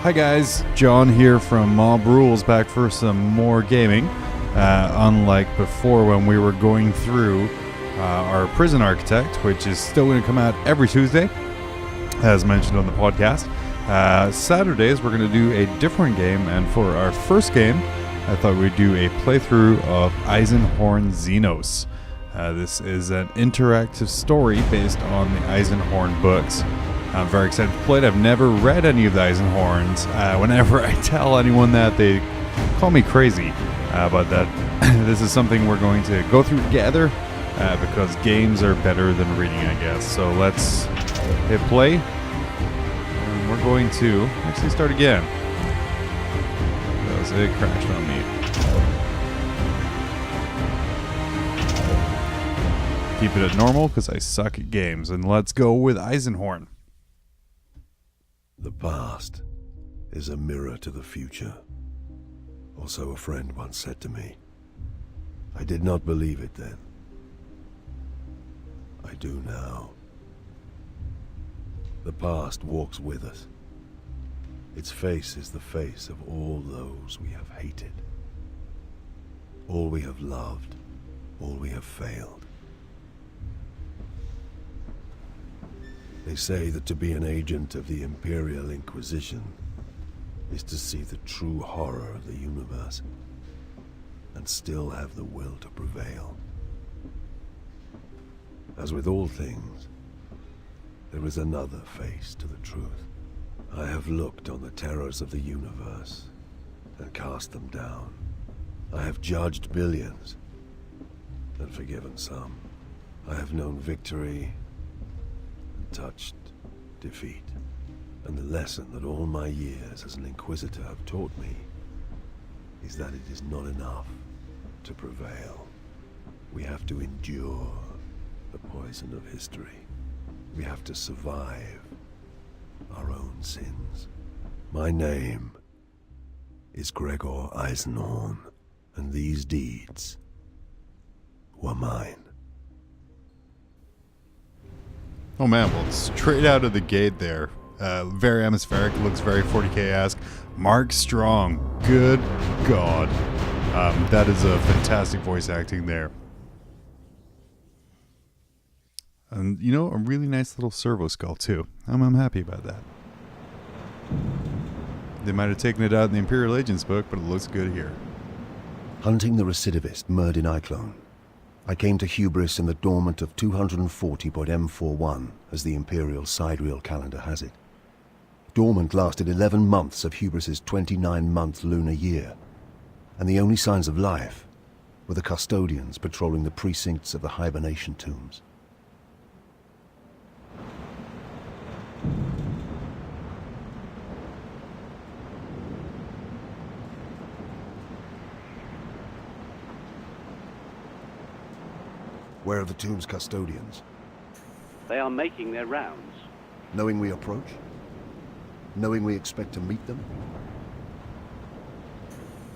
Hi guys, John here from Mob Rules, back for some more gaming. Unlike before when we were going through our Prison Architect, which is still going to come out every Tuesday, as mentioned on the podcast. Saturdays we're going to do a different game, and for our first game, I thought we'd do a playthrough of Eisenhorn Xenos. This is an interactive story based on the Eisenhorn books. I'm very excited to play it. I've never read any of the Eisenhorns. Whenever I tell anyone that, they call me crazy. But that this is something we're going to go through together because games are better than reading, I guess. So let's hit play. And we're going to actually start again. Because it crashed on me. Keep it at normal because I suck at games. And let's go with Eisenhorn. The past is a mirror to the future. Or so a friend once said to me. I did not believe it then. I do now. The past walks with us. Its face is the face of all those we have hated. All we have loved. All we have failed. They say that to be an agent of the Imperial Inquisition is to see the true horror of the universe and still have the will to prevail. As with all things, there is another face to the truth. I have looked on the terrors of the universe and cast them down. I have judged billions and forgiven some. I have known victory, touched defeat, and the lesson that all my years as an Inquisitor have taught me is that it is not enough to prevail. We have to endure the poison of history. We have to survive our own sins. My name is Gregor Eisenhorn, and these deeds were mine. Oh man, well, straight out of the gate there. Very atmospheric, looks very 40k-esque. Mark Strong, good God. That is a fantastic voice acting there. And, you know, a really nice little servo skull, too. I'm happy about that. They might have taken it out in the Imperial Agents book, but it looks good here. Hunting the recidivist Murdin Iclone, I came to Hubris in the dormant of 240.M41, as the Imperial sidereal calendar has it. Dormant lasted 11 months of Hubris's 29-month lunar year, and the only signs of life were the custodians patrolling the precincts of the hibernation tombs. Where are the tomb's custodians? They are making their rounds. Knowing we approach? Knowing we expect to meet them?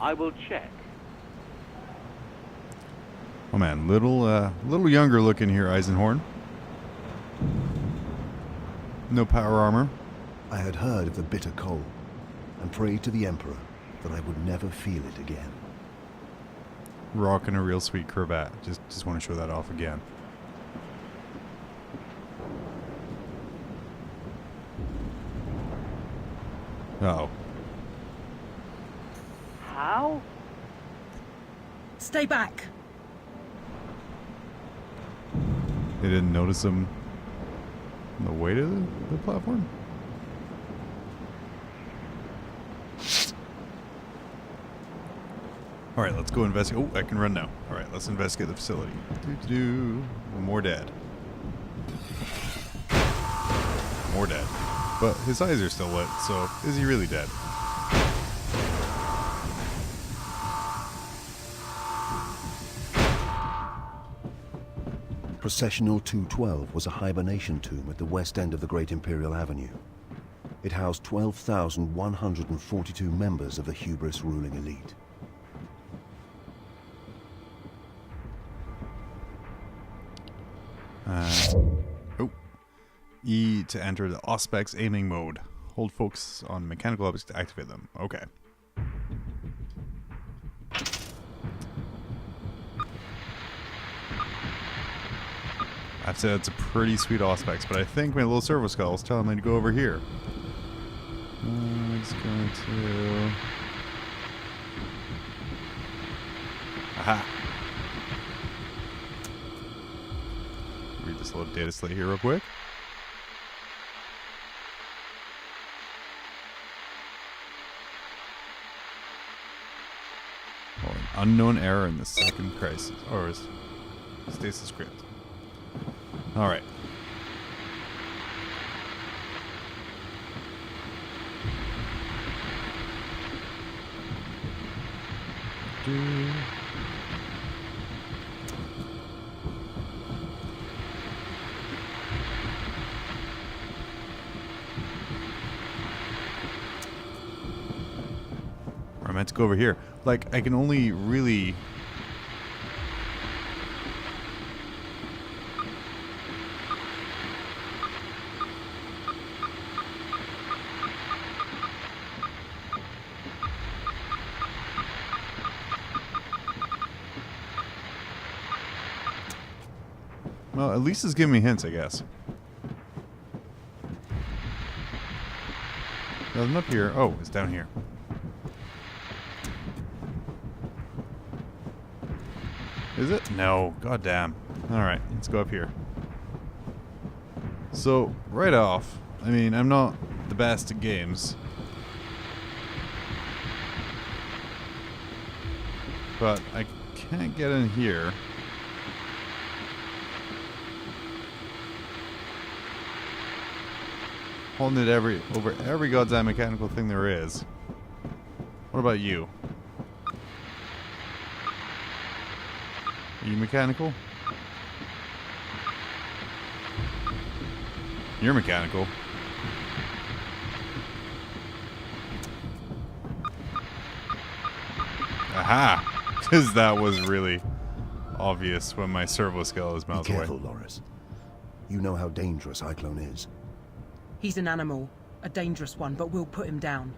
I will check. Oh man, little younger looking here, Eisenhorn. No power armor. I had heard of the bitter cold, and prayed to the Emperor that I would never feel it again. Rocking a real sweet cravat. Just want to show that off again. Uh-oh. How? Stay back. They didn't notice him on the way to the platform? Alright, let's go investigate. Oh, I can run now. Alright, let's investigate the facility. More dead. More dead. But his eyes are still lit, so is he really dead? Processional 212 was a hibernation tomb at the west end of the Great Imperial Avenue. It housed 12,142 members of the Hubris ruling elite. E to enter the Auspex aiming mode. Hold focus on mechanical objects to activate them. Okay. I'd say that's a pretty sweet aspect, but I think my little servo skull is telling me to go over here. It's going to... Aha! Read this little data slate here real quick. Oh, an unknown error in the second crisis, or stasis crypt. All right. I meant to go over here. Like, I can only really... Well, at least it's giving me hints, I guess. Nothing up here. Oh, it's down here. Is it? No. Goddamn. Alright, let's go up here. So, right off, I mean, I'm not the best at games. But I can't get in here. Holding it over every goddamn mechanical thing there is. What about you? Are you mechanical? You're mechanical. Aha! Because that was really obvious when my servo skill is miles Be away. careful, Loris. You know how dangerous Cyclone is. He's an animal, a dangerous one, but we'll put him down.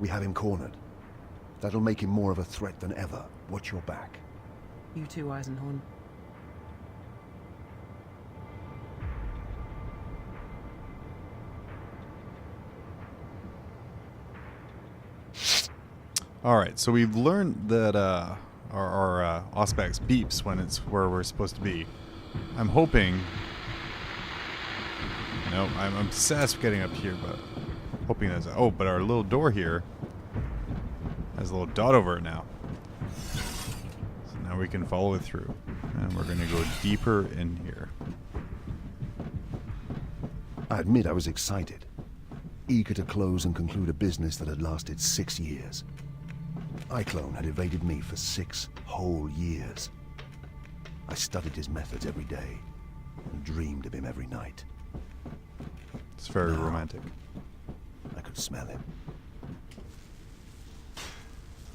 We have him cornered. That'll make him more of a threat than ever. Watch your back. You too, Eisenhorn. Alright, so we've learned that our Auspex beeps when it's where we're supposed to be. I'm hoping... No, I'm obsessed with getting up here, but hoping there's... Oh, but our little door here has a little dot over it now. So now we can follow it through. And we're going to go deeper in here. I admit I was excited. Eager to close and conclude a business that had lasted 6 years. Cyclone had evaded me for 6 whole years. I studied his methods every day and dreamed of him every night. It's very romantic. I could smell him.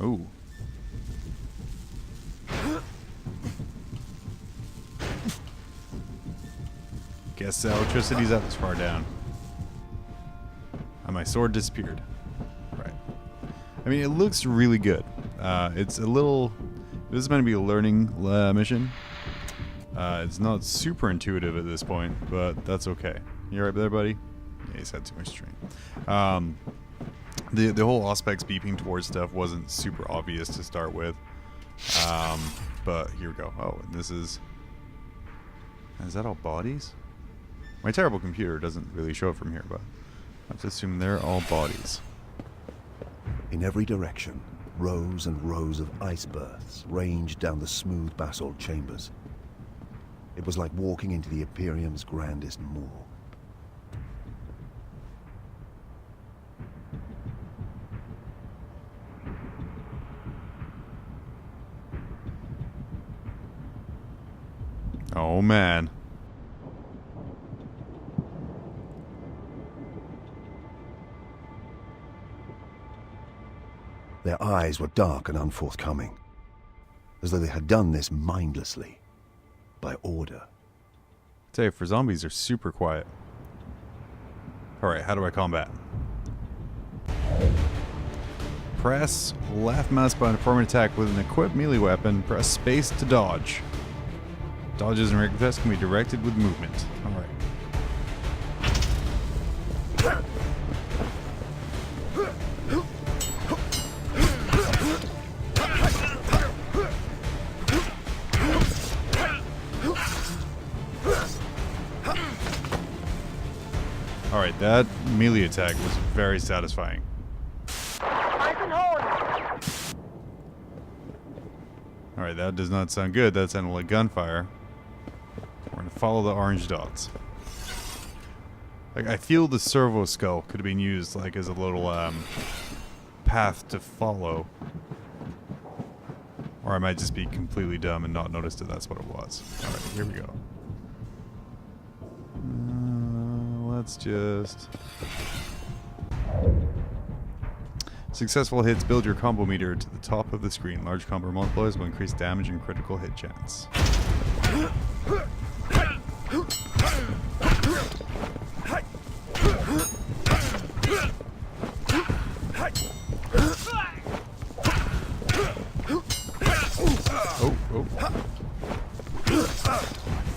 Ooh. Guess the electricity's up this far down. And my sword disappeared. Right. I mean, it looks really good. It's a little... This is meant to be a learning mission. It's not super intuitive at this point, but that's okay. You alright there, buddy? Yeah, he's had too much strain. The whole Auspex beeping towards stuff wasn't super obvious to start with. But here we go. Oh, and this is... Is that all bodies? My terrible computer doesn't really show it from here, but I have to assume they're all bodies. In every direction, rows and rows of ice berths ranged down the smooth basalt chambers. It was like walking into the Imperium's grandest morgue. Oh, man. Their eyes were dark and unforthcoming, as though they had done this mindlessly, by order. I'd say for zombies, they're super quiet. Alright, how do I combat? Press left mouse button to perform an attack with an equipped melee weapon. Press space to dodge. Dodges and regular attacks can be directed with movement. Alright. Alright, that melee attack was very satisfying. Eisenhorn! Alright, that does not sound good. That sounded like gunfire. We're gonna follow the orange dots. Like, I feel the servo skull could have been used like as a little path to follow. Or I might just be completely dumb and not notice that that's what it was. Alright, here we go. Let's just... Successful hits build your combo meter to the top of the screen. Large combo multipliers will increase damage and critical hit chance. Oh, oh. I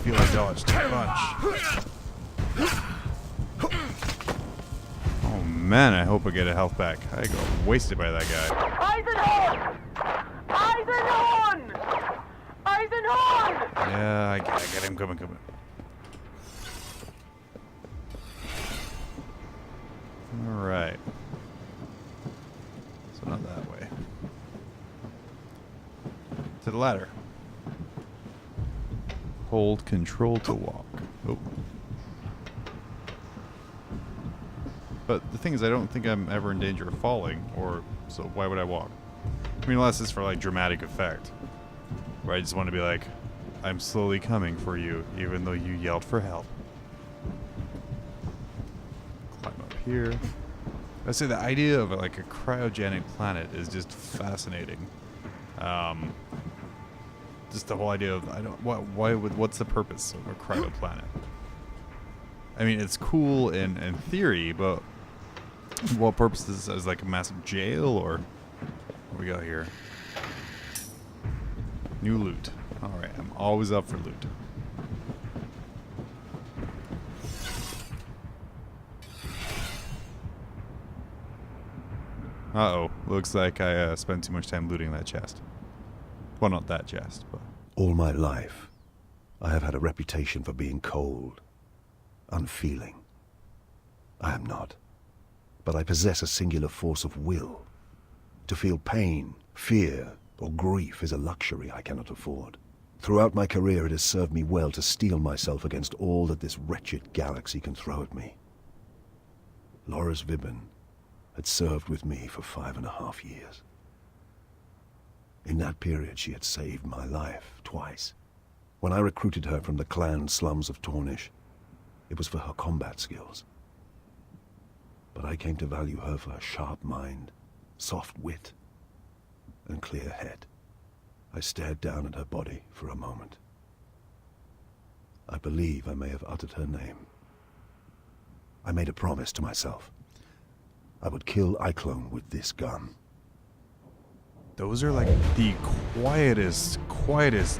feel I dodged a bunch. Oh man, I hope I get a health back. I got wasted by that guy. Eisenhorn! Eisenhorn! Eisenhorn! Yeah, I get him coming. Alright. So not that way. To the ladder. Hold control to walk. Oh. But the thing is, I don't think I'm ever in danger of falling, or so why would I walk? I mean, unless it's for like dramatic effect. Where I just want to be like, I'm slowly coming for you, even though you yelled for help. Climb up here. I'd say the idea of like a cryogenic planet is just fascinating. Just the whole idea of what's the purpose of a cryo planet? I mean, it's cool in theory, but what purpose is as like a massive jail, or what we got here? New loot. All right, I'm always up for loot. Uh-oh. Looks like I spent too much time looting that chest. Well, not that chest, but... All my life, I have had a reputation for being cold, unfeeling. I am not. But I possess a singular force of will. To feel pain, fear, or grief is a luxury I cannot afford. Throughout my career, it has served me well to steel myself against all that this wretched galaxy can throw at me. Loris Vibben had served with me for 5.5 years. In that period, she had saved my life twice. When I recruited her from the clan slums of Tornish, it was for her combat skills. But I came to value her for her sharp mind, soft wit, and clear head. I stared down at her body for a moment. I believe I may have uttered her name. I made a promise to myself. I would kill Iklone with this gun. Those are like the quietest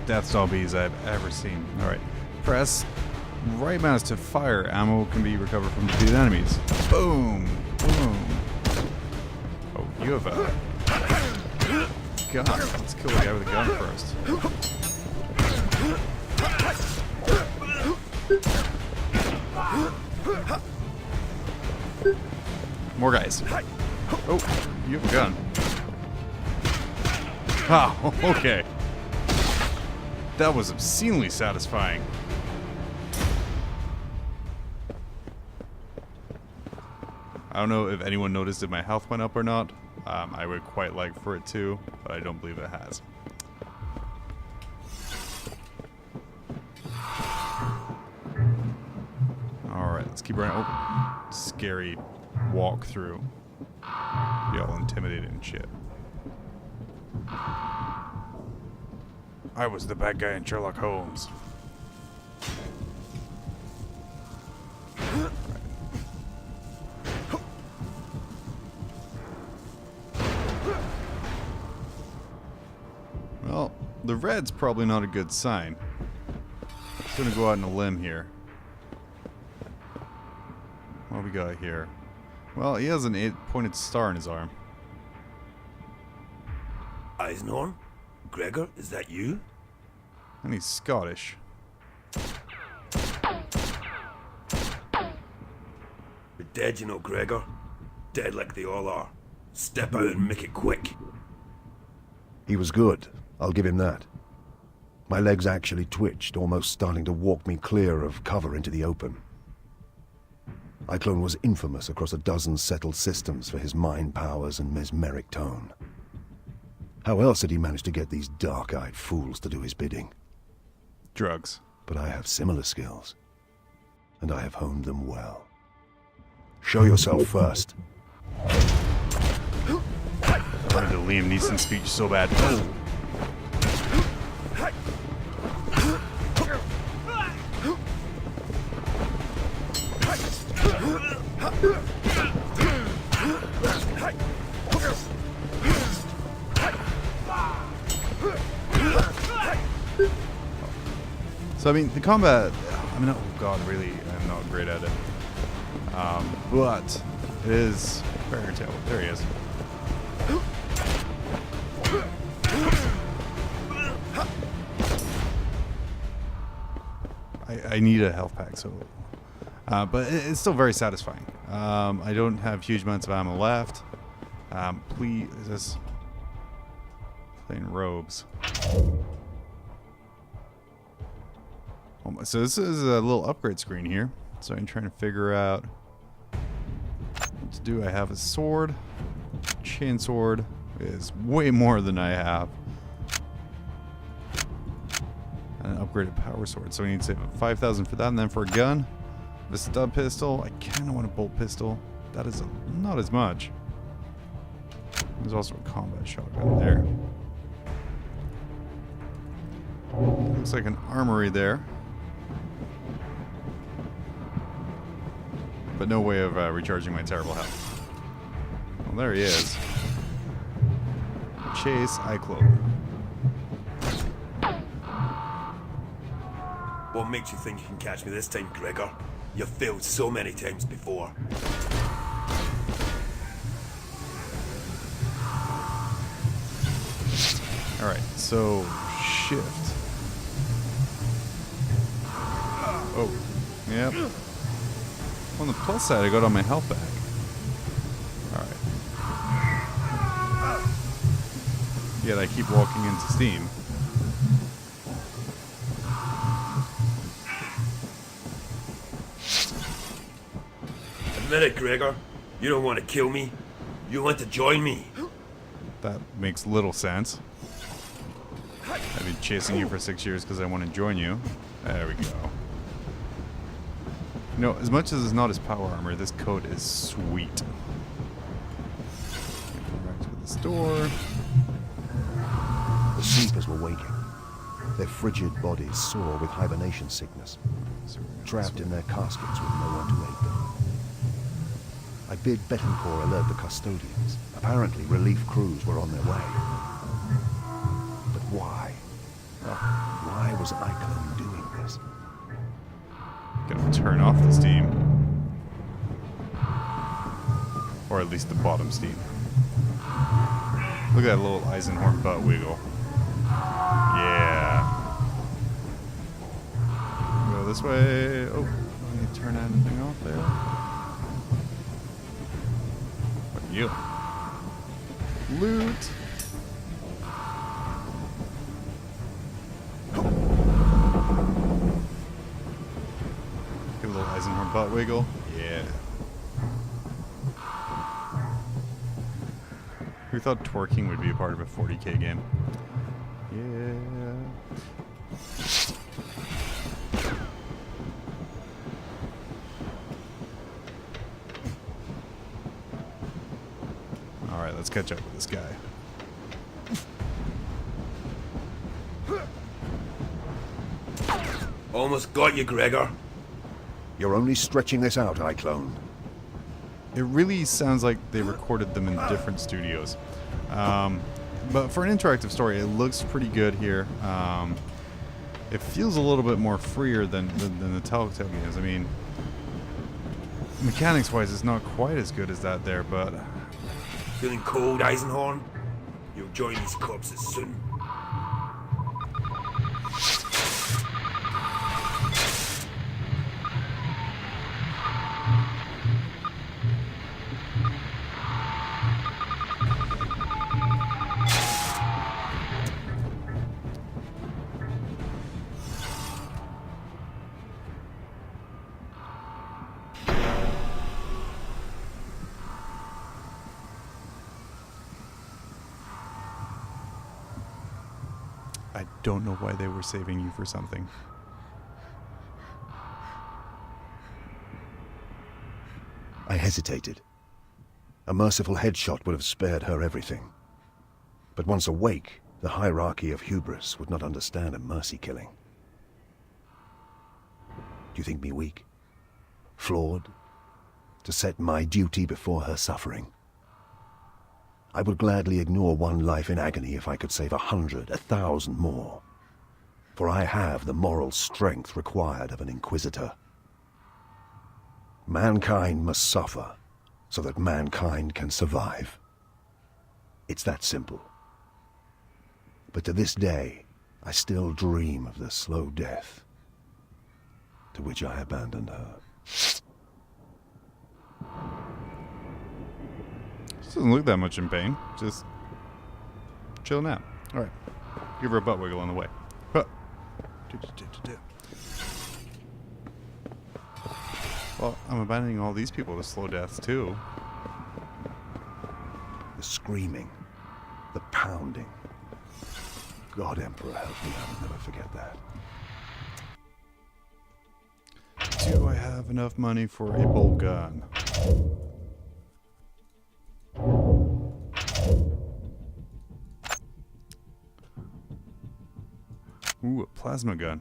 death zombies I've ever seen. Alright, press right mouse to fire. Ammo can be recovered from defeated enemies. Boom! Boom! Oh, you have a gun. Let's kill the guy with a gun first. More guys. Oh, you have a gun. Oh, okay. That was obscenely satisfying. I don't know if anyone noticed if my health went up or not. I would quite like for it to, but I don't believe it has. Alright, let's keep running. Oh, scary walkthrough. Be all intimidated and shit. I was the bad guy in Sherlock Holmes. The red's probably not a good sign. Just gonna go out on a limb here. What we got here? Well, he has an 8-pointed star in his arm. Eisenhorn? Gregor, is that you? And he's Scottish. You're dead, you know, Gregor. Dead like they all are. Step out and make it quick. He was good, I'll give him that. My legs actually twitched, almost starting to walk me clear of cover into the open. Iclone was infamous across a dozen settled systems for his mind powers and mesmeric tone. How else had he managed to get these dark-eyed fools to do his bidding? Drugs. But I have similar skills, and I have honed them well. Show yourself first. I wanted the Liam Neeson speech so bad. So I mean, the combat, I mean, oh god, really, I'm not great at it. But it is very tail. There he is. I need a health pack, so. But it's still very satisfying. I don't have huge amounts of ammo left. Please, is this plain robes? So this is a little upgrade screen here. So I'm trying to figure out what to do. I have a sword. Chain sword is way more than I have. And an upgraded power sword. So I need to save 5,000 for that. And then for a gun, the stub pistol. I kind of want a bolt pistol. That is not as much. There's also a combat shotgun there. Looks like an armory there. But no way of recharging my terrible health. Well, there he is. Chase Iclone. What makes you think you can catch me this time, Gregor? You've failed so many times before. Alright, so shift. Oh, yep. On the plus side, I got all my health back. Alright. Yet I keep walking into Steam. Admit it, Gregor. You don't want to kill me. You want to join me. That makes little sense. I've been chasing you for 6 years because I want to join you. There we go. You know, as much as it's not his power armor, this coat is sweet. Go back to this door. The sleepers were waking. Their frigid bodies sore with hibernation sickness, trapped in their caskets with no one to aid them. I bid Betancourt alert the custodians. Apparently, relief crews were on their way. But why? Why was Iclone doing this? Gonna turn off the steam. Or at least the bottom steam. Look at that little Eisenhorn butt wiggle. Yeah. Go this way. Oh, I need to turn anything off there. What are you? Loot. Give a little Eisenhorn butt wiggle. Yeah. Who thought twerking would be a part of a 40k game? Yeah. Alright, let's catch up with this guy. Almost got you, Gregor. You're only stretching this out, Iclone. It really sounds like they recorded them in different studios. But for an interactive story, it looks pretty good here. It feels a little bit more freer than the Telltale games. I mean, mechanics-wise, it's not quite as good as that there, but... Feeling cold, Eisenhorn? You'll join these corpses soon. I don't know why they were saving you for something. I hesitated. A merciful headshot would have spared her everything. But once awake, the hierarchy of hubris would not understand a mercy killing. Do you think me weak? Flawed? To set my duty before her suffering? I would gladly ignore one life in agony if I could save 100, 1,000 more. For I have the moral strength required of an Inquisitor. Mankind must suffer so that mankind can survive. It's that simple. But to this day, I still dream of the slow death to which I abandoned her. She doesn't look that much in pain. Just chilling out. All right. Give her a butt wiggle on the way. Huh. Well, I'm abandoning all these people to slow deaths too. The screaming, the pounding. God, Emperor, help me, I will never forget that. Do I have enough money for a bolt gun? Ooh, a plasma gun.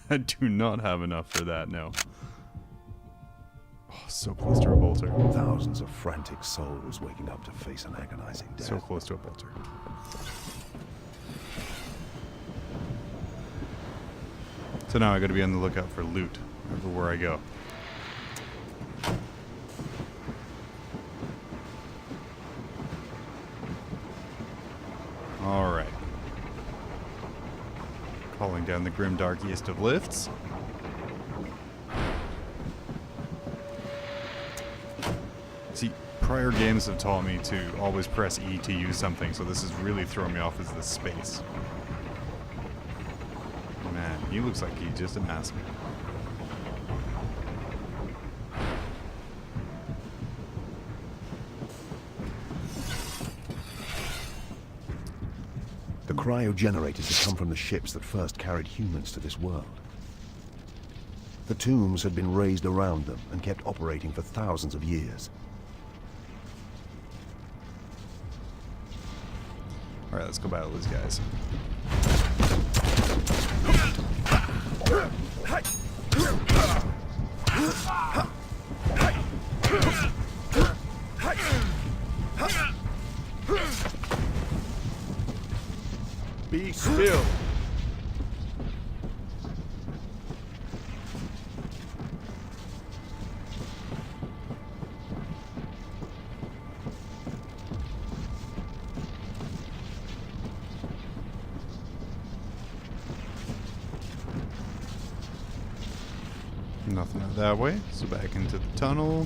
I do not have enough for that, no. Oh, so close to a bolter. Thousands of frantic souls waking up to face an agonizing death. So close to a bolter. So now I gotta be on the lookout for loot everywhere I go. Alright. Calling down the grim darkiest of lifts. See, prior games have taught me to always press E to use something, so this is really throwing me off as the space. Man, he looks like he's just a mask. The cryogenerators had come from the ships that first carried humans to this world. The tombs had been raised around them and kept operating for thousands of years. Alright, let's go battle these guys. Be still. Nothing out that way, so back into the tunnel.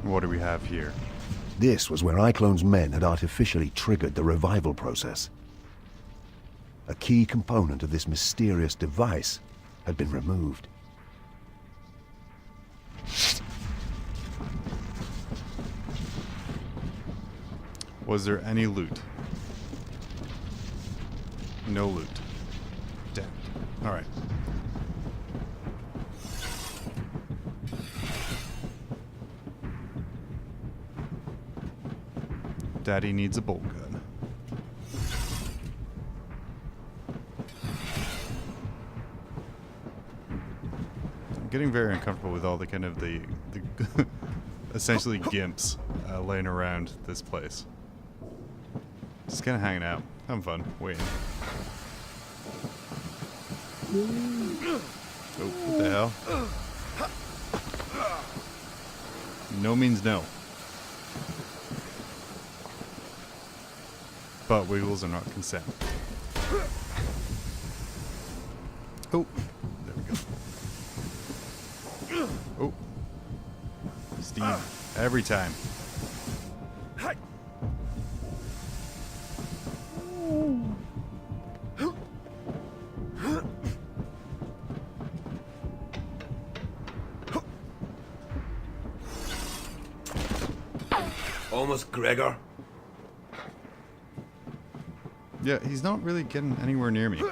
What do we have here? This was where Iclone's men had artificially triggered the revival process. A key component of this mysterious device had been removed. Was there any loot? No loot. Damn. Alright. Daddy needs a bolt gun. I'm getting very uncomfortable with all the kind of the essentially gimps laying around this place. Just kind of hanging out, having fun, waiting. Oh, what the hell? No means no. But wiggles are not consent. Oh, there we go. Oh. Steam. Every time. Almost Gregor. Yeah, he's not really getting anywhere near me.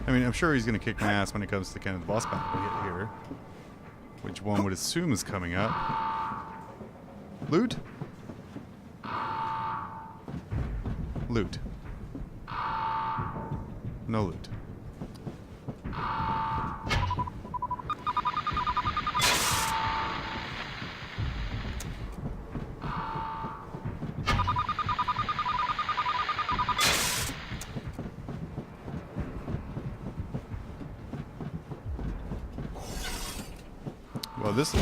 I mean, I'm sure he's going to kick my ass when it comes to kind of the boss battle we hit here. Which one would assume is coming up. Loot? Loot. No loot. Well, this is...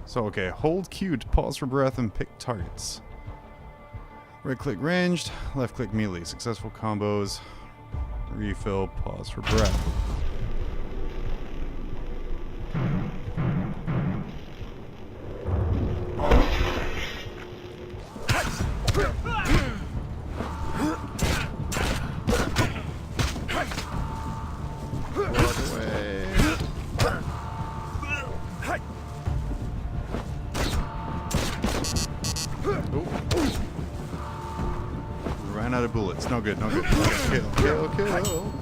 So, okay, hold Q to pause for breath and pick targets. Right click ranged, left click melee. Successful combos. Refill, pause for breath. Ran out of bullets. No good, no good. Kill, kill, kill.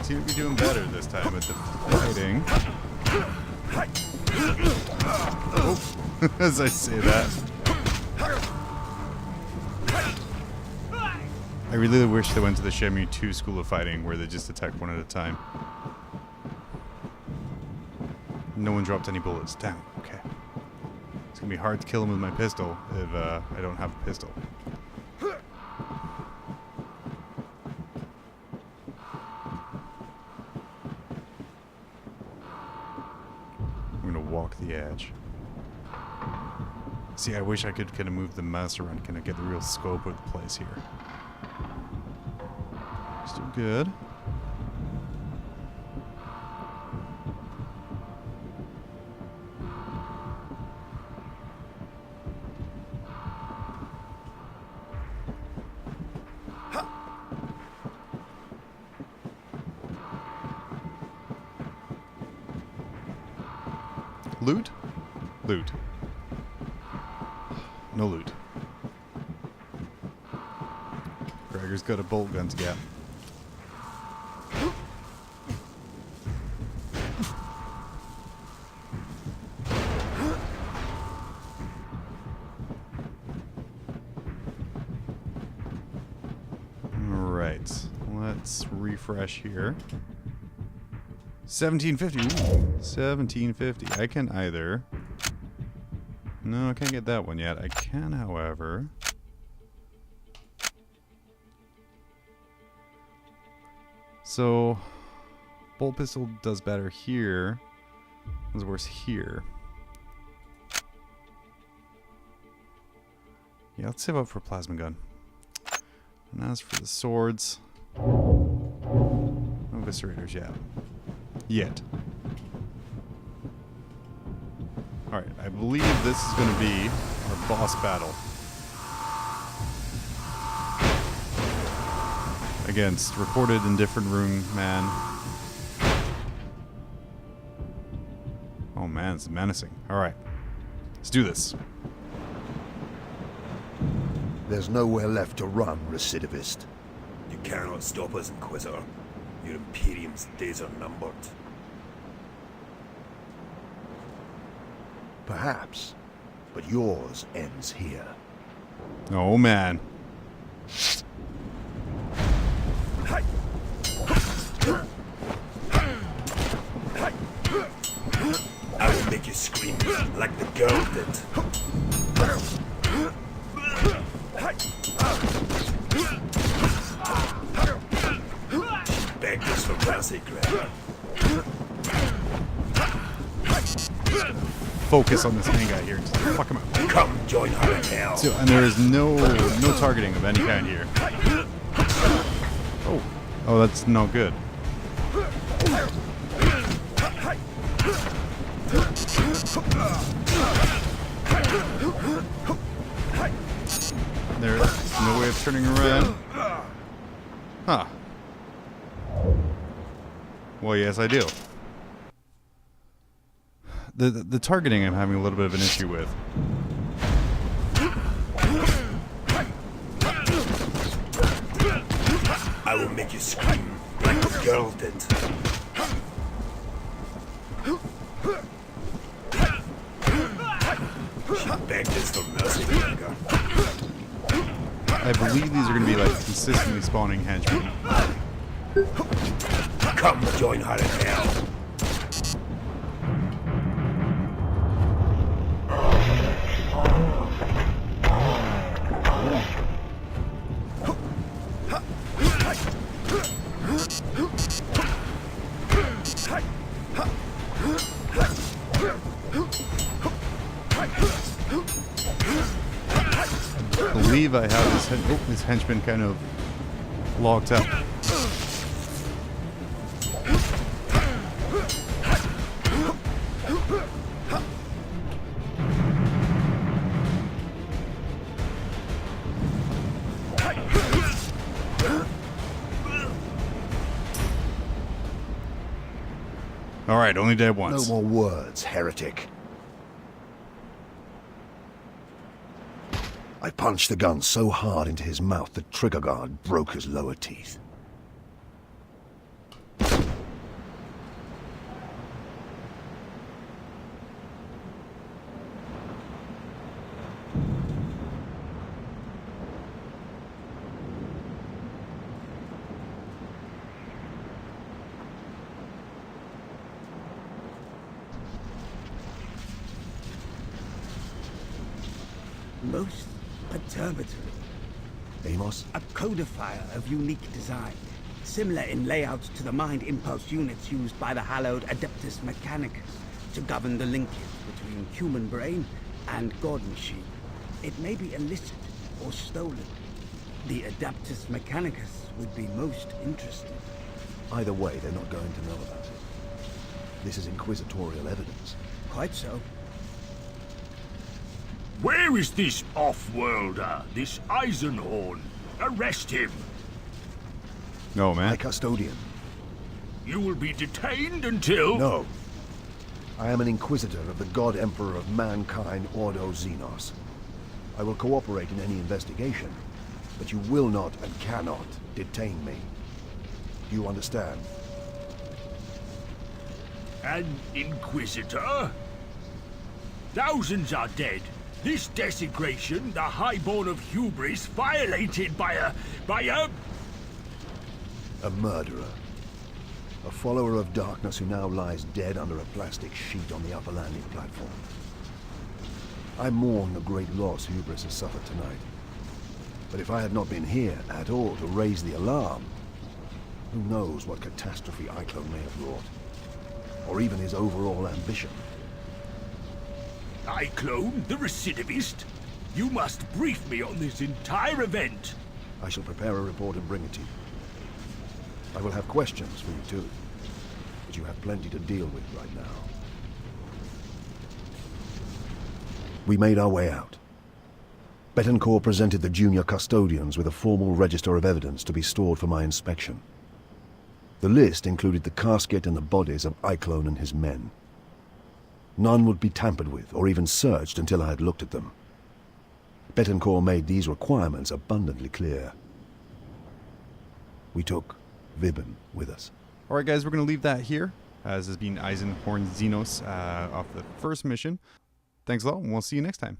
Seem to be doing better this time at the fighting. Oh, as I say that. I really wish they went to the Shenmue 2 school of fighting where they just attack one at a time. No one dropped any bullets. Damn, okay. It's gonna be hard to kill him with my pistol if I don't have a pistol. I'm gonna walk the edge. See, I wish I could kind of move the mouse around, kind of get the real scope of the place here. Still good. Loot? Loot. No loot. Gregor's got a bolt gun to get. Alright, let's refresh here. 1750. Ooh, 1750. I can either... No, I can't get that one yet. I can, however... So... Bolt pistol does better here. Does worse here. Yeah, let's save up for plasma gun. And as for the swords... No eviscerators yet. Yet. Alright, I believe this is going to be our boss battle. Against Recorded in Different Room Man. Oh man, it's menacing. Alright, let's do this. There's nowhere left to run, recidivist. You cannot stop us, Inquisitor. Your Imperium's days are numbered. Perhaps, but yours ends here. Oh, man. I will make you scream like the girl did. She begged us for mercy, Greg. Focus on this main guy here. Just fuck him up. Come join her in hell. So, and there is no targeting of any kind here. Oh, that's no good. There's no way of turning around. Huh. Well, yes, I do. The targeting I'm having a little bit of an issue with. I will make you scream like the girl did. She begged us for mercy, Gregor. I believe these are going to be like consistently spawning henchmen. Come join her in hell. I believe I have this henchman kind of locked up. Alright, only dead once. No more words, heretic. I punched the gun so hard into his mouth the trigger guard broke his lower teeth. Most perturbatory. Amos? A codifier of unique design, similar in layout to the mind impulse units used by the hallowed Adeptus Mechanicus to govern the linkage between human brain and god machine. It may be illicit or stolen. The Adeptus Mechanicus would be most interested. Either way, they're not going to know about it. This is inquisitorial evidence. Quite so. Where is this off-worlder, this Eisenhorn? Arrest him! No, man. My custodian. You will be detained until... No. I am an inquisitor of the God Emperor of Mankind, Ordo Xenos. I will cooperate in any investigation, but you will not and cannot detain me. Do you understand? An inquisitor? Thousands are dead. This desecration, the highborn of hubris, violated by a... A murderer. A follower of darkness who now lies dead under a plastic sheet on the upper landing platform. I mourn the great loss hubris has suffered tonight. But if I had not been here at all to raise the alarm, who knows what catastrophe Eichlo may have wrought. Or even his overall ambition. Cyclone, the recidivist? You must brief me on this entire event. I shall prepare a report and bring it to you. I will have questions for you too, but you have plenty to deal with right now. We made our way out. Betancourt presented the junior custodians with a formal register of evidence to be stored for my inspection. The list included the casket and the bodies of Eichlo and his men. None would be tampered with or even searched until I had looked at them. Betancourt made these requirements abundantly clear. We took Vibben with us. All right, guys, we're going to leave that here. This has been Eisenhorn Xenos off the first mission. Thanks a lot, and we'll see you next time.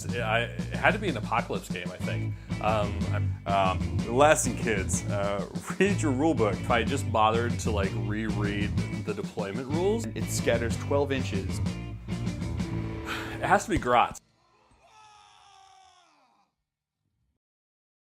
It had to be an apocalypse game, I think. Lesson, kids. Read your rulebook. If I just bothered to like reread the deployment rules, It scatters 12 inches. it has to be Gratz.